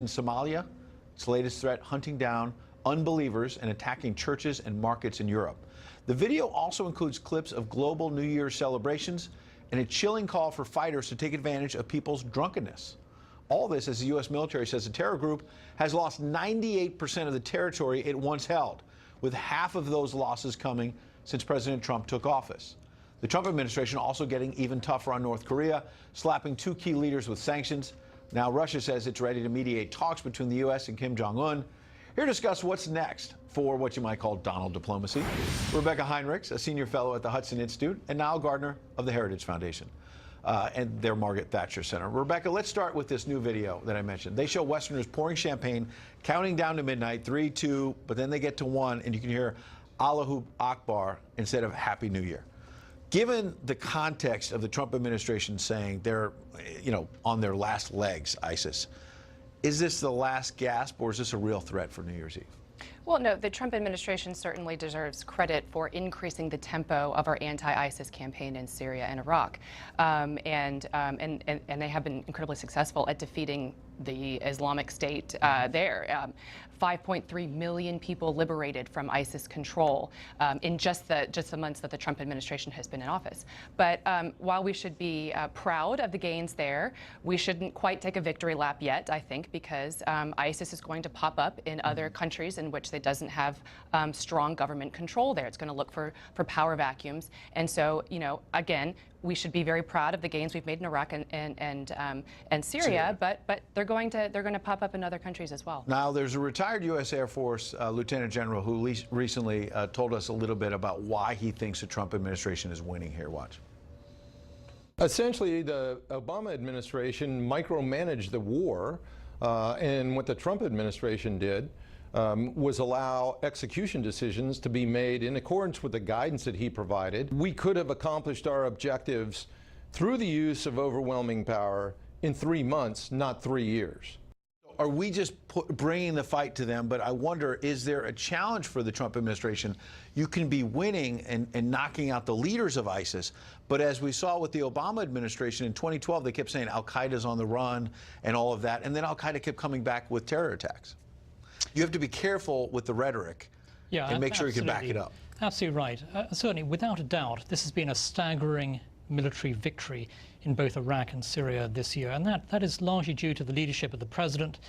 In Somalia, its latest threat hunting down unbelievers and attacking churches and markets in Europe. The video also includes clips of global New Year's celebrations and a chilling call for fighters to take advantage of people's drunkenness. All this as the U.S. military says the terror group has lost 98% of the territory it once held, with half of those losses coming since President Trump took office. The Trump administration also getting even tougher on North Korea, slapping two key leaders with sanctions. Now Russia says it's ready to mediate talks between the U.S. and Kim Jong-un. Here to discuss what's next for what you might call Donald diplomacy, Rebecca Heinrichs, a senior fellow at the Hudson Institute, and Nile Gardiner of the Heritage Foundation and their Margaret Thatcher Center. Rebecca, let's start with this new video that I mentioned. They show Westerners pouring champagne, counting down to midnight, 3, 2, but then they get to 1, and you can hear Allahu Akbar instead of Happy New Year. Given the context of the Trump administration saying they're, on their last legs, ISIS, is this the last gasp, or is this a real threat for New Year's Eve? Well, no, the Trump administration certainly deserves credit for increasing the tempo of our anti-ISIS campaign in Syria and Iraq. And they have been incredibly successful at defeating the Islamic State there. 5.3 million people liberated from ISIS control in just the months that the Trump administration has been in office. But while we should be proud of the gains there, we shouldn't quite take a victory lap yet, I think, because ISIS is going to pop up in other countries in which it doesn't have strong government control there. It's going to look for power vacuums. And so, again, we should be very proud of the gains we've made in Iraq and Syria, but they're going to pop up in other countries as well. Now, there's a retired U.S. Air Force Lieutenant General who recently told us a little bit about why he thinks the Trump administration is winning here. Watch. Essentially, the Obama administration micromanaged the war, and what the Trump administration did was allow execution decisions to be made in accordance with the guidance that he provided. We could have accomplished our objectives through the use of overwhelming power in 3 months, not 3 years. Are we just bringing the fight to them? But I wonder, is there a challenge for the Trump administration? You can be winning and knocking out the leaders of ISIS, but as we saw with the Obama administration in 2012, they kept saying Al-Qaeda's on the run and all of that, and then Al-Qaeda kept coming back with terror attacks. You have to be careful with the rhetoric and make sure you can back it up. Absolutely right. Certainly, without a doubt, this has been a staggering military victory in both Iraq and Syria this year. And that is largely due to the leadership of the president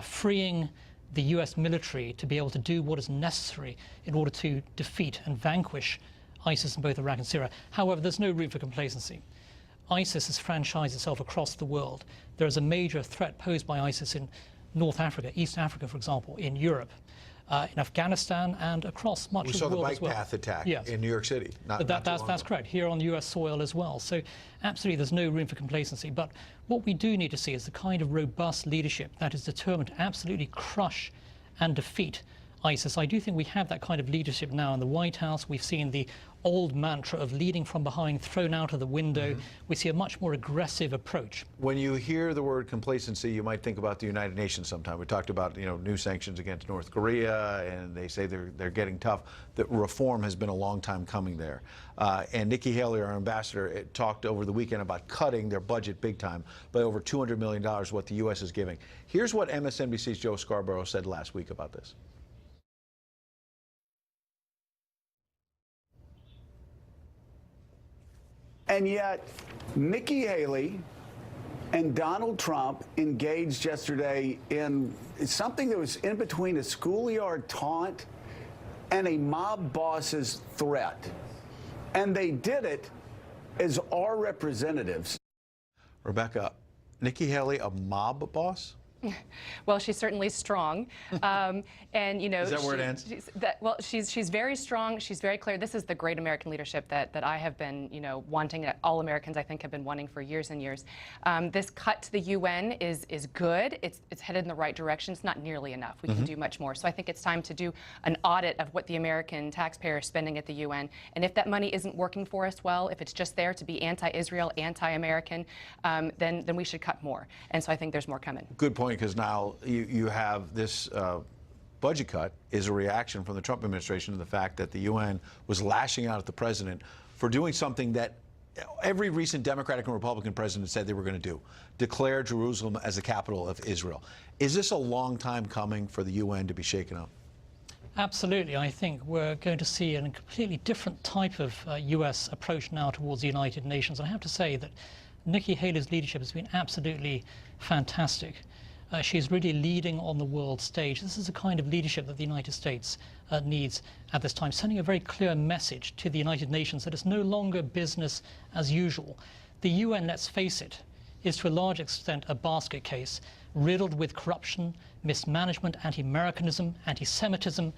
freeing the U.S. military to be able to do what is necessary in order to defeat and vanquish ISIS in both Iraq and Syria. However, there's no room for complacency. ISIS has franchised itself across the world. There is a major threat posed by ISIS in North Africa, East Africa, for example, in Europe, in Afghanistan, and across much of the world as well. We saw the bike path attack in New York City. That's correct, here on U.S. soil as well. So absolutely there's no room for complacency. But what we do need to see is the kind of robust leadership that is determined to absolutely crush and defeat ISIS. I do think we have that kind of leadership now in the White House. We've seen the old mantra of leading from behind thrown out of the window. We see a much more aggressive approach. When you hear the word complacency, you might think about the United Nations sometime. We talked about new sanctions against North Korea, and they say they're getting tough. The reform has been a long time coming there. And Nikki Haley, our ambassador, talked over the weekend about cutting their budget big time by over $200 million, what the U.S. is giving. Here's what MSNBC's Joe Scarborough said last week about this. And yet, Nikki Haley and Donald Trump engaged yesterday in something that was in between a schoolyard taunt and a mob boss's threat. And they did it as our representatives. Rebecca, Nikki Haley, a mob boss? Well, she's certainly strong, and is that where it ends? She's very strong. She's very clear. This is the great American leadership that I have been, wanting. That all Americans, I think, have been wanting for years and years. This cut to the UN is good. It's headed in the right direction. It's not nearly enough. We can do much more. So I think it's time to do an audit of what the American taxpayer is spending at the UN. And if that money isn't working for us well, if it's just there to be anti-Israel, anti-American, then we should cut more. And so I think there's more coming. Good point. Because now you have this budget cut is a reaction from the Trump administration to the fact that the UN was lashing out at the president for doing something that every recent Democratic and Republican president said they were going to do, declare Jerusalem as the capital of Israel. Is this a long time coming for the UN to be shaken up? Absolutely. I think we're going to see a completely different type of U.S. approach now towards the United Nations. And I have to say that Nikki Haley's leadership has been absolutely fantastic. She's really leading on the world stage. This is the kind of leadership that the United States needs at this time, sending a very clear message to the United Nations that it's no longer business as usual. The UN, let's face it, is to a large extent a basket case, riddled with corruption, mismanagement, anti-Americanism, anti-Semitism,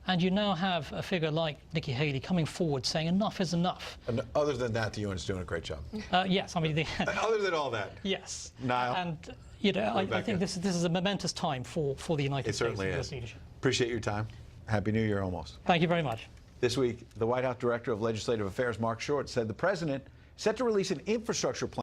and you now have a figure like Nikki Haley coming forward saying enough is enough. And other than that, the UN is doing a great job. Yes, I mean... Other than all that. Yes. Niall? And, you know, I think this is a momentous time for the United States and US leadership. Appreciate your time. Happy New Year almost. Thank you very much. This week, the White House Director of Legislative Affairs, Mark Short, said the president is set to release an infrastructure plan